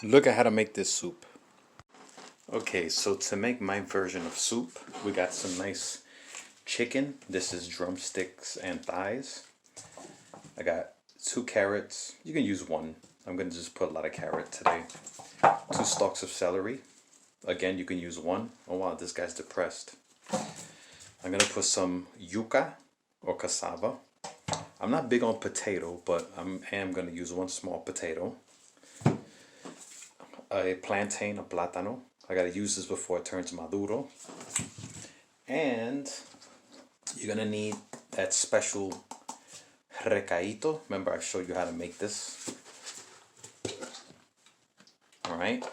Look at how to make this soup. Okay, so to make my version of soup, we got some nice chicken. This is drumsticks and thighs. I got 2 carrots. You can use one. I'm gonna just put a lot of carrot today. 2 stalks of celery. Again, you can use one. Oh wow, this guy's depressed. I'm gonna put some yuca or cassava. I'm not big on potato, but I am gonna use 1 small potato. A plantain, a plátano. I gotta use this before it turns maduro. And you're gonna need that special recaito. Remember, I showed you how to make this. All right.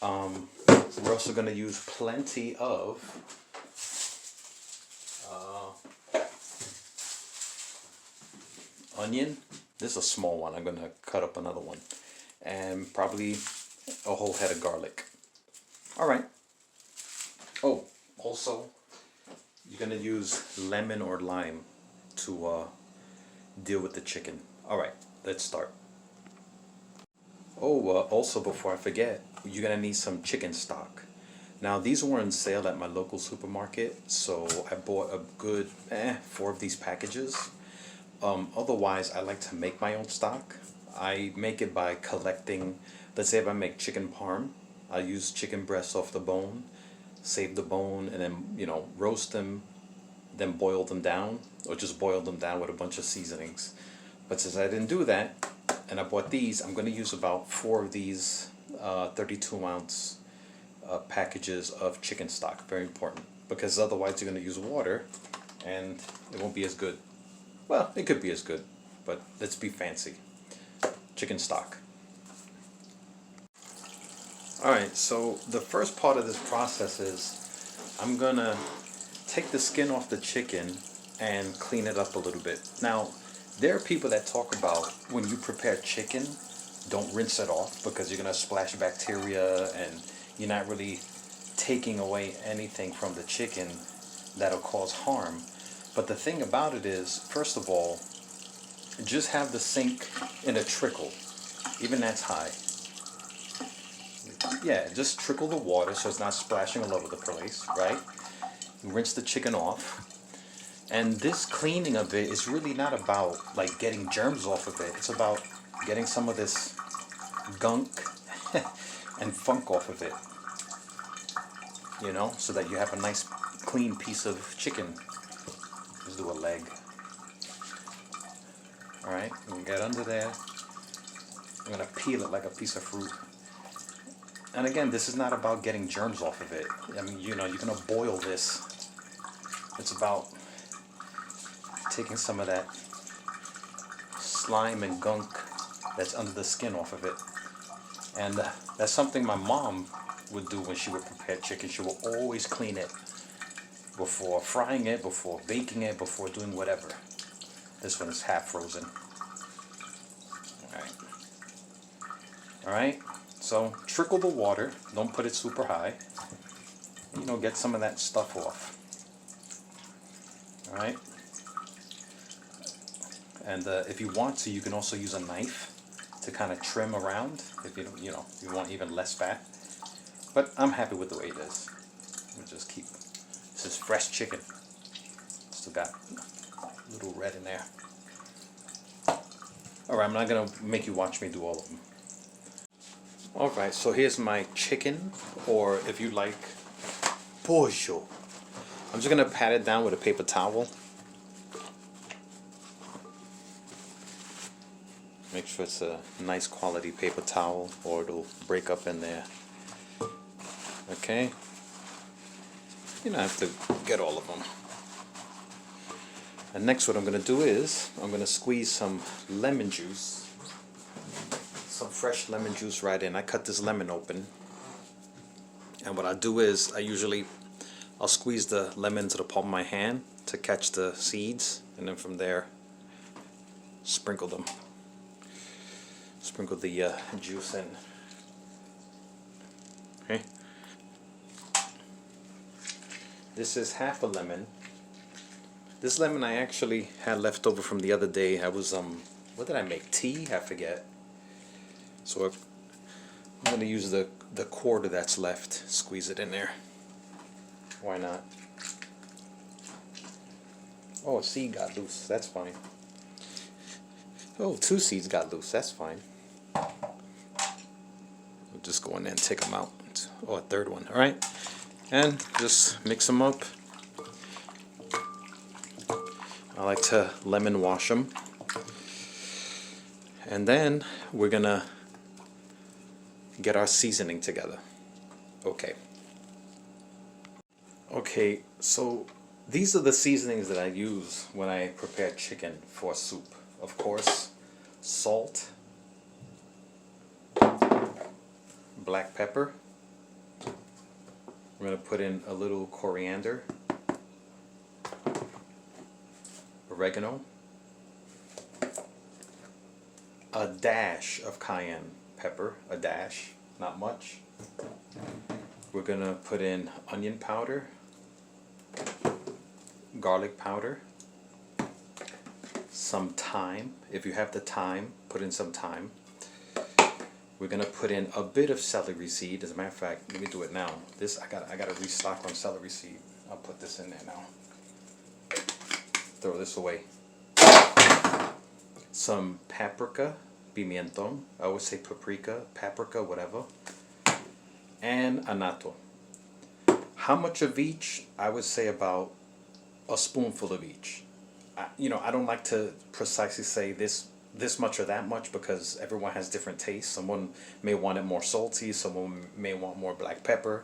We're also gonna use plenty of onion. This is a small one. I'm gonna cut up another one, and probably a whole head of garlic. All right. Oh, also, you're gonna use lemon or lime to deal with the chicken. All right, let's start. Oh, also before I forget, you're gonna need some chicken stock. Now these were on sale at my local supermarket, so I bought a good 4 of these packages. Otherwise, I like to make my own stock. I make it by collecting, let's say if I make chicken parm, I use chicken breasts off the bone, save the bone, and then, roast them, then boil them down, or just boil them down with a bunch of seasonings. But since I didn't do that, and I bought these, I'm going to use about 4 of these 32-ounce packages of chicken stock. Very important, because otherwise you're going to use water, and it won't be as good. Well, it could be as good, but let's be fancy. Chicken stock. Alright, so the first part of this process is I'm gonna take the skin off the chicken and clean it up a little bit. Now, there are people that talk about when you prepare chicken, don't rinse it off because you're gonna splash bacteria and you're not really taking away anything from the chicken that'll cause harm. But the thing about it is, first of all, just have the sink in a trickle. Even that's high. Yeah, just trickle the water so it's not splashing all over the place, right? Rinse the chicken off. And this cleaning of it is really not about like getting germs off of it. It's about getting some of this gunk and funk off of it. So that you have a nice clean piece of chicken. Let's do a leg. Alright, we get under there. I'm gonna peel it like a piece of fruit. And again, this is not about getting germs off of it. I mean, you're gonna boil this. It's about taking some of that slime and gunk that's under the skin off of it. And that's something my mom would do when she would prepare chicken. She will always clean it before frying it, before baking it, before doing whatever. This one is half frozen. Alright, so trickle the water, don't put it super high. Get some of that stuff off. Alright, and if you want to, you can also use a knife to kind of trim around if you want even less fat. But I'm happy with the way it is. We'll just keep, this is fresh chicken. Still got a little red in there. Alright, I'm not going to make you watch me do all of them. Alright, so here's my chicken, or if you like, pollo. I'm just going to pat it down with a paper towel. Make sure it's a nice quality paper towel or it'll break up in there. Okay? You don't have to get all of them. And next what I'm going to do is, I'm going to squeeze some lemon juice. Some fresh lemon juice right in. I cut this lemon open, and what I do is I'll squeeze the lemon to the palm of my hand to catch the seeds, and then from there sprinkle them. Sprinkle the juice in. Okay. This is half a lemon. This lemon I actually had left over from the other day. I was what did I make? Tea? I forget. So I'm gonna use the quarter that's left, squeeze it in there. Why not? Oh, a seed got loose, that's fine. Oh, 2 seeds got loose, that's fine. We'll just go in there and take them out. Oh, a 3rd one, all right? And just mix them up. I like to lemon wash them. And then we're gonna get our seasoning together. Okay, so these are the seasonings that I use when I prepare chicken for soup. Of course, salt, black pepper. We're gonna put in a little coriander, oregano, a dash of cayenne pepper, a dash, not much. We're gonna put in onion powder, garlic powder, some thyme. If you have the thyme, put in some thyme. We're gonna put in a bit of celery seed. As a matter of fact, let me do it now. This I gotta restock on celery seed. I'll put this in there now. Throw this away. Some paprika, pimiento. I always say paprika, paprika, whatever. And annatto. How much of each? I would say about a spoonful of each. I don't like to precisely say this much or that much because everyone has different tastes. Someone may want it more salty, someone may want more black pepper.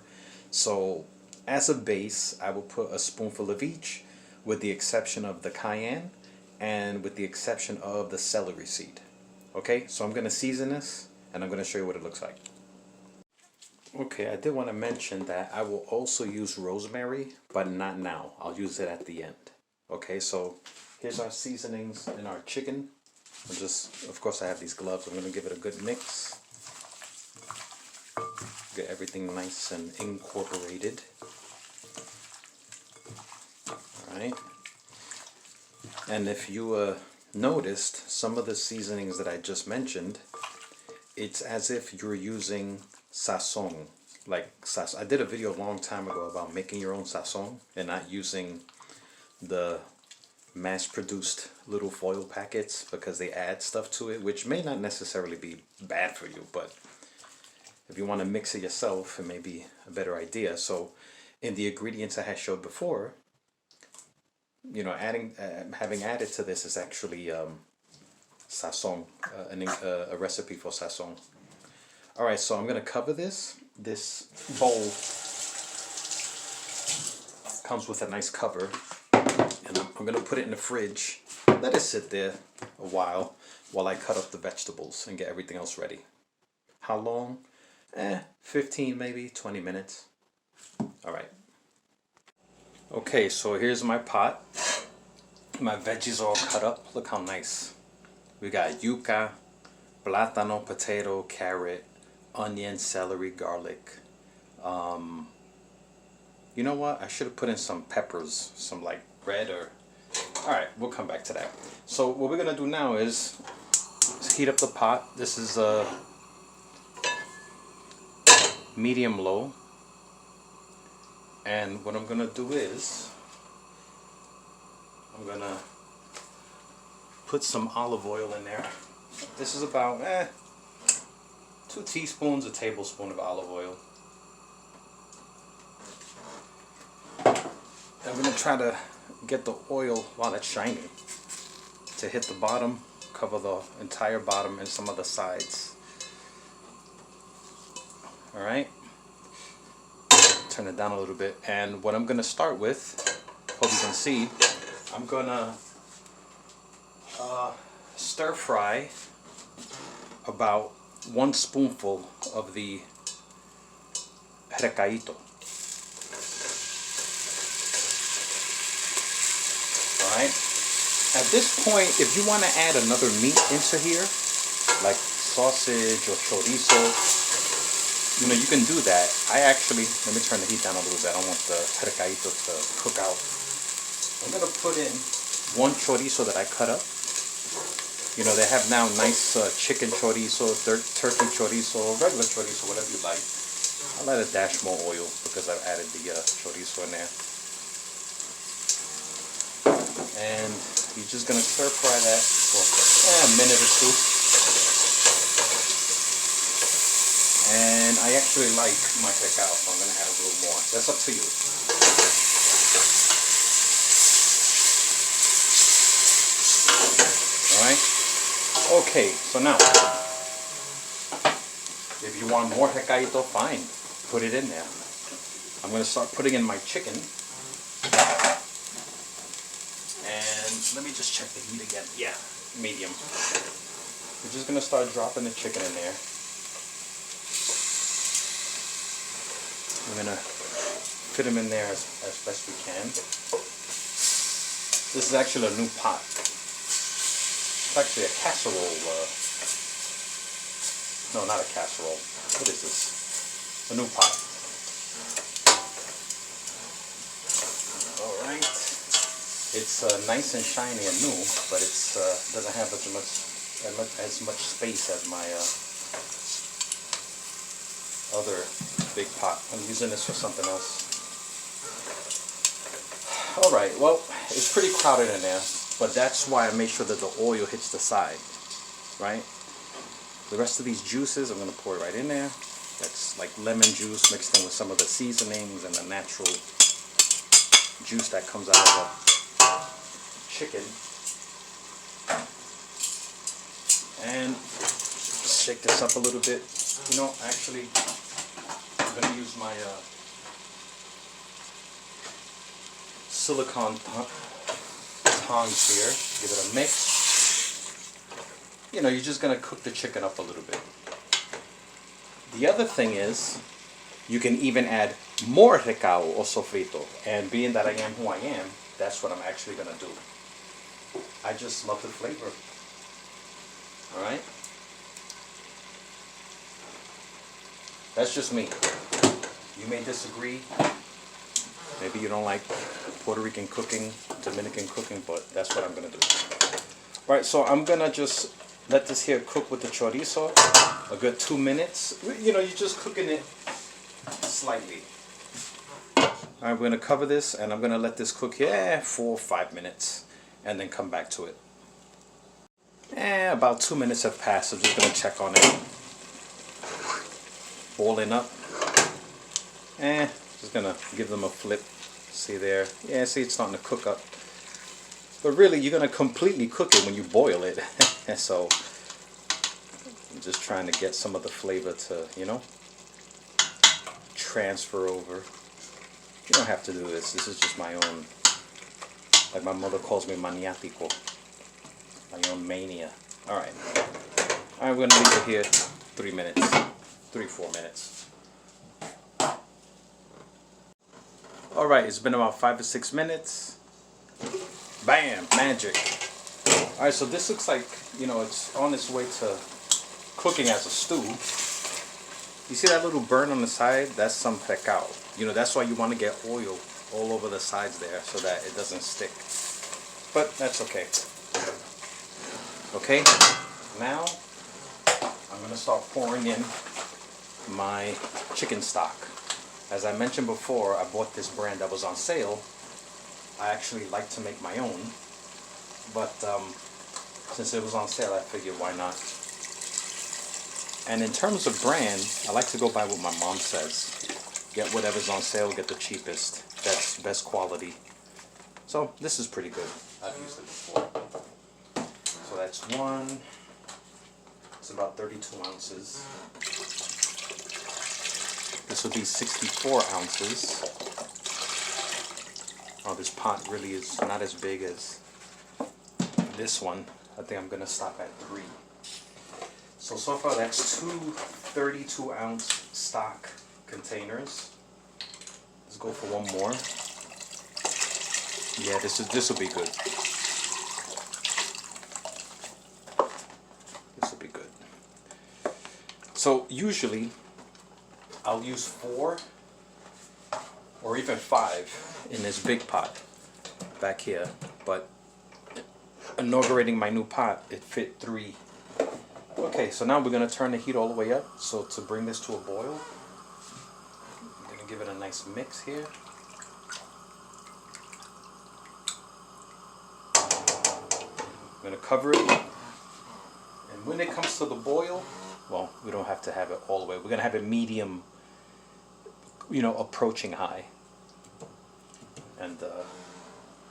So as a base, I will put a spoonful of each, with the exception of the cayenne and with the exception of the celery seed. Okay, so I'm going to season this and I'm going to show you what it looks like. Okay, I did want to mention that I will also use rosemary, but not now. I'll use it at the end. Okay, so here's our seasonings in our chicken. Of course I have these gloves. I'm going to give it a good mix. Get everything nice and incorporated. Alright. And if you noticed, some of the seasonings that I just mentioned, it's as if you're using sazon. I did a video a long time ago about making your own sazon and not using the mass-produced little foil packets because they add stuff to it, which may not necessarily be bad for you, but if you want to mix it yourself, it may be a better idea. So in the ingredients I had showed before, having added to this is actually sazon, a recipe for sazon. Alright, so I'm going to cover this. This bowl comes with a nice cover. And I'm going to put it in the fridge. Let it sit there a while I cut up the vegetables and get everything else ready. How long? 15 maybe, 20 minutes. Alright. Okay, so here's my pot. My veggies are all cut up. Look how nice. We got yuca, plátano, potato, carrot, onion, celery, garlic. You know what? I should have put in some peppers, some like red or... Alright, we'll come back to that. So what we're going to do now is heat up the pot. This is medium-low. And what I'm going to do is I'm going to put some olive oil in there. This is about 2 teaspoons, a tablespoon of olive oil. I'm going to try to get the oil while it's shining to hit the bottom, cover the entire bottom and some of the sides. Alright, turn it down a little bit, and what I'm going to start with, hope you can see, I'm going to stir fry about 1 spoonful of the recaito. Alright, at this point, if you want to add another meat into here, like sausage or chorizo, you can do that. Let me turn the heat down a little bit. I don't want the recaito to cook out. I'm going to put in 1 chorizo that I cut up. You know, they have now nice chicken chorizo, turkey chorizo, regular chorizo, whatever you like. I'll add a dash more oil because I've added the chorizo in there. And you're just going to stir fry that for a minute or two. And I actually like my cacao, so I'm going to add a little more. That's up to you. Alright? Okay, so now, if you want more cacaito, fine. Put it in there. I'm going to start putting in my chicken. And let me just check the heat again. Yeah, medium. We're just going to start dropping the chicken in there. We're going to fit them in there as best we can. This is actually a new pot. It's actually a casserole. No, not a casserole. What is this? A new pot. Alright. It's nice and shiny and new, but it doesn't have as much space as my other big pot. I'm using this for something else. Alright, well, it's pretty crowded in there, but that's why I make sure that the oil hits the side, right? The rest of these juices, I'm going to pour it right in there. That's like lemon juice mixed in with some of the seasonings and the natural juice that comes out of the chicken. And shake this up a little bit. You know, actually, I'm going to use my silicone tongs here. Give it a mix. You know, you're just going to cook the chicken up a little bit. The other thing is, you can even add more recao or sofrito. And being that I am who I am, that's what I'm actually going to do. I just love the flavor. Alright? That's just me. You may disagree. Maybe you don't like Puerto Rican cooking, Dominican cooking, but that's what I'm going to do. Alright, so I'm going to just let this here cook with the chorizo a good 2 minutes. You know, you're just cooking it slightly. I'm going to cover this and I'm going to let this cook here for 5 minutes and then come back to it. About 2 minutes have passed. I'm just going to check on it. Boiling up. Just going to give them a flip. See there? Yeah, see, it's starting to cook up. But really, you're going to completely cook it when you boil it. So, I'm just trying to get some of the flavor to, you know, transfer over. You don't have to do this. This is just my own, like my mother calls me maniático. My own mania. Alright. I'm going to leave it here 3 minutes. 3-4 minutes. Alright, it's been about 5 or 6 minutes. Bam! Magic. Alright, so this looks like, you know, it's on its way to cooking as a stew. You see that little burn on the side? That's some recao. You know, that's why you want to get oil all over the sides there so that it doesn't stick. But that's okay. Okay, now I'm going to start pouring in my chicken stock. As I mentioned before, I bought this brand that was on sale. I actually like to make my own, but since it was on sale, I figured why not. And in terms of brand, I like to go by what my mom says. Get whatever's on sale, get the cheapest. That's best quality. So this is pretty good. I've used it before. So that's one. It's about 32 ounces. This will be 64 ounces. Oh, this pot really is not as big as this one. I think I'm going to stop at 3. So far that's 2 32-ounce stock containers. Let's go for one more. Yeah, this will be good. This will be good. So usually I'll use 4 or even 5 in this big pot back here, but inaugurating my new pot, it fit 3. Okay, so now we're gonna turn the heat all the way up. So to bring this to a boil, I'm gonna give it a nice mix here. I'm gonna cover it, and when it comes to the boil, well, we don't have to have it all the way. We're gonna have it medium, approaching high, and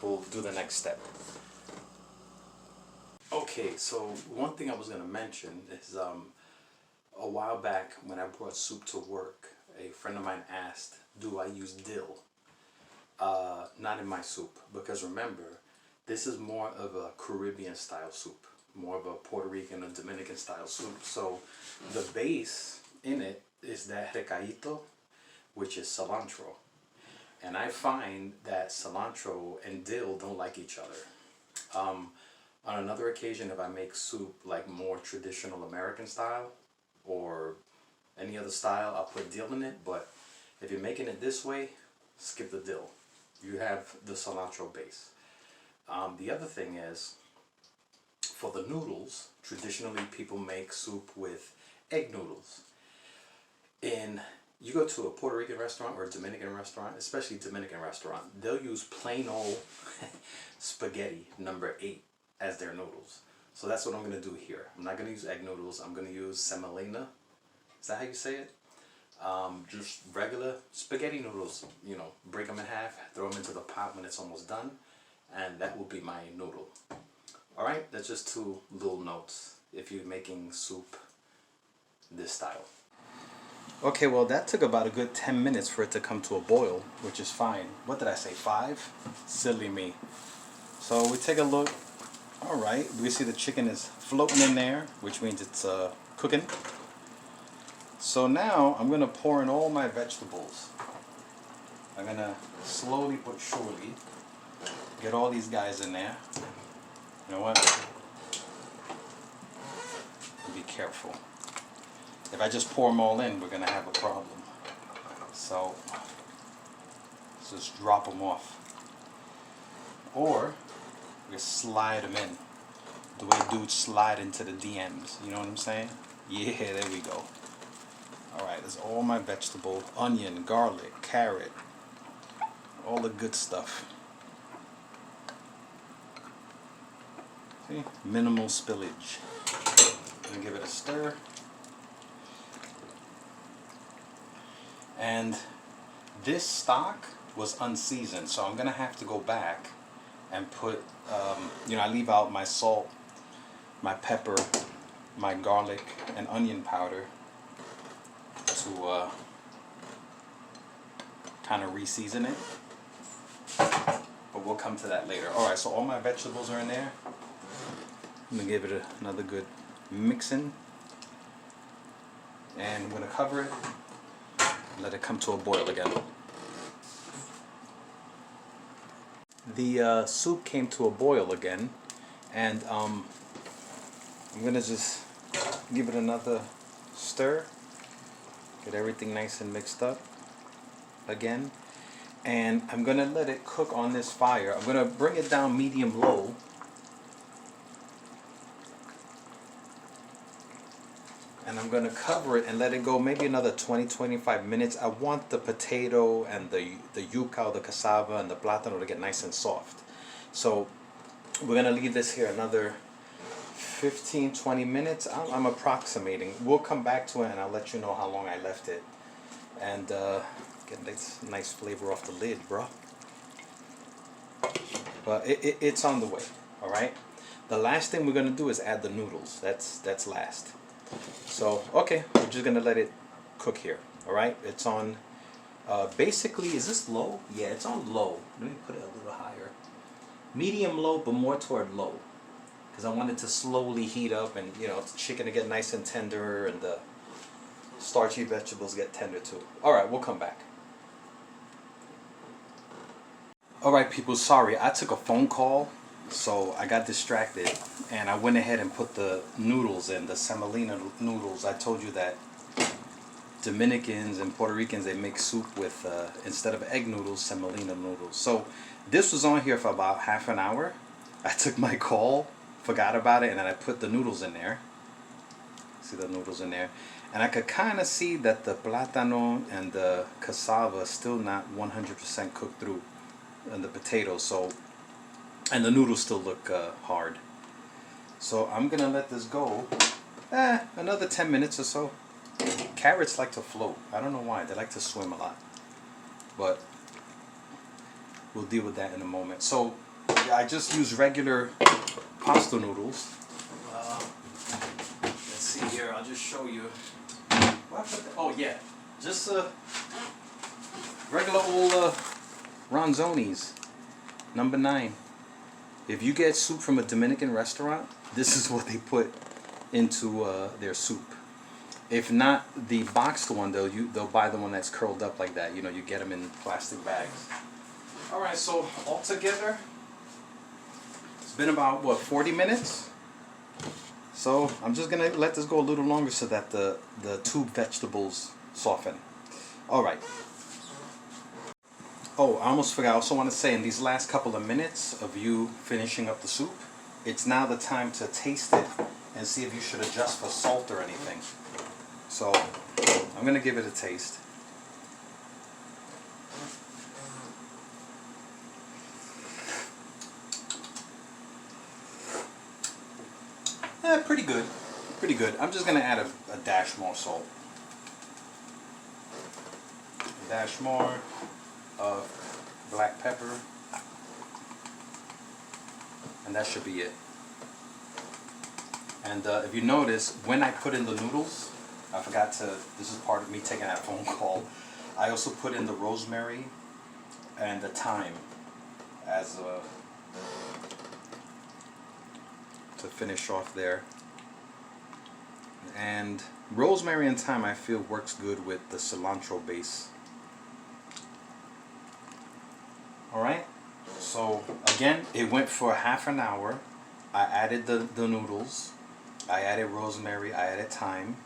we'll do the next step. Okay, so one thing I was gonna mention is a while back when I brought soup to work, a friend of mine asked, do I use dill? Not in my soup, because remember, this is more of a Caribbean style soup, more of a Puerto Rican or Dominican style soup. So the base in it is that recaito, which is cilantro. And I find that cilantro and dill don't like each other. On another occasion, if I make soup like more traditional American style or any other style, I'll put dill in it. But if you're making it this way, skip the dill. You have the cilantro base. The other thing is, for the noodles, traditionally people make soup with egg noodles. You go to a Puerto Rican restaurant or a Dominican restaurant, especially Dominican restaurant, they'll use plain old spaghetti number 8 as their noodles. So that's what I'm going to do here. I'm not going to use egg noodles. I'm going to use semolina. Is that how you say it? Just regular spaghetti noodles. Break them in half, throw them into the pot when it's almost done, and that will be my noodle. Alright, that's just 2 little notes if you're making soup this style. Okay, well that took about a good 10 minutes for it to come to a boil, which is fine. What did I say, 5? Silly me. So we take a look. Alright, we see the chicken is floating in there, which means it's cooking. So now I'm going to pour in all my vegetables. I'm going to slowly but surely get all these guys in there. You know what? Be careful. If I just pour them all in, we're going to have a problem. So let's just drop them off. Or we slide them in. The way dudes slide into the DMs. You know what I'm saying? Yeah, there we go. Alright, there's all my vegetable, onion, garlic, carrot, all the good stuff. See? Minimal spillage. I'm gonna give it a stir. And this stock was unseasoned, so I'm gonna have to go back and put, I leave out my salt, my pepper, my garlic, and onion powder to kind of re-season it. But we'll come to that later. Alright, so all my vegetables are in there. I'm going to give it another good mixing. And I'm going to cover it and let it come to a boil again. The soup came to a boil again, and I'm going to just give it another stir. Get everything nice and mixed up again. And I'm going to let it cook on this fire. I'm going to bring it down medium-low. And I'm going to cover it and let it go maybe another 20-25 minutes. I want the potato and the yuca, or the cassava, and the plátano to get nice and soft. So we're going to leave this here another 15-20 minutes. I'm approximating. We'll come back to it and I'll let you know how long I left it. And get this nice flavor off the lid, bro. But it's on the way. Alright? The last thing we're going to do is add the noodles. That's last. So, okay, we're just going to let it cook here. Alright? It's on, basically, is this low? Yeah, it's on low. Let me put it a little higher. Medium low, but more toward low. Because I want it to slowly heat up, and the chicken to get nice and tender, and the starchy vegetables get tender too. Alright, we'll come back. Alright people, sorry, I took a phone call, so I got distracted, and I went ahead and put the noodles in, the semolina noodles. I told you that Dominicans and Puerto Ricans, they make soup with, instead of egg noodles, semolina noodles. So this was on here for about half an hour. I took my call, forgot about it, and then I put the noodles in there. See the noodles in there? And I could kind of see that the plátano and the cassava still not 100% cooked through, and the potatoes, so, and the noodles still look hard. So I'm gonna let this go another 10 minutes or so. Carrots like to float. I don't know why. They like to swim a lot. But we'll deal with that in a moment. So yeah, I just use regular pasta noodles. Let's see here. I'll just show you. Oh yeah, just regular old ronzonis, number 9. If you get soup from a Dominican restaurant, this is what they put into their soup. If not the boxed one, they'll buy the one that's curled up like that. You know, you get them in plastic bags. All right, so altogether, it's been about what, 40 minutes. So I'm just gonna let this go a little longer so that the tube vegetables soften. All right. Oh, I almost forgot. I also want to say, in these last couple of minutes of you finishing up the soup, it's now the time to taste it and see if you should adjust for salt or anything. So I'm gonna give it a taste. Pretty good. Pretty good. I'm just gonna add a dash more salt. A dash more of black pepper. And that should be it. And if you notice, when I put in the noodles, I forgot to, this is part of me taking that phone call, I also put in the rosemary and the thyme as to finish off there. And rosemary and thyme, I feel, works good with the cilantro base. Alright, so again, it went for half an hour. I added the noodles, I added rosemary, I added thyme,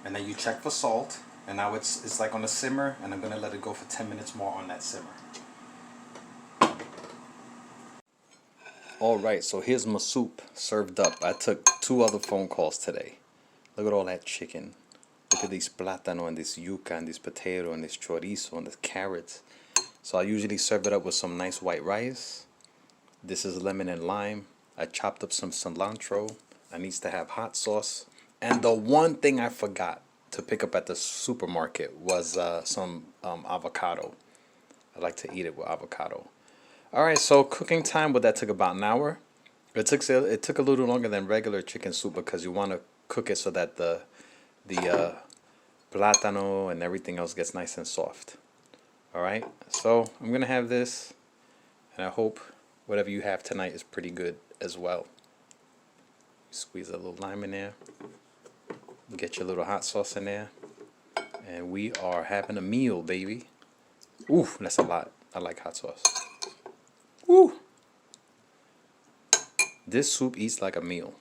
and then you check for salt, and now it's like on a simmer, and I'm going to let it go for 10 minutes more on that simmer. Alright, so here's my soup served up. I took 2 other phone calls today. Look at all that chicken. Look at these plátano and this yuca and this potato and this chorizo and this carrots. So I usually serve it up with some nice white rice. This is lemon and lime. I chopped up some cilantro. I needs to have hot sauce. And the one thing I forgot to pick up at the supermarket was some avocado. I like to eat it with avocado. Alright, so cooking time, well, that took about an hour. It took a little longer than regular chicken soup because you want to cook it so that the plátano and everything else gets nice and soft. Alright, so I'm going to have this, and I hope whatever you have tonight is pretty good as well. Squeeze a little lime in there. Get your little hot sauce in there. And we are having a meal, baby. Ooh, that's a lot. I like hot sauce. Woo! This soup eats like a meal.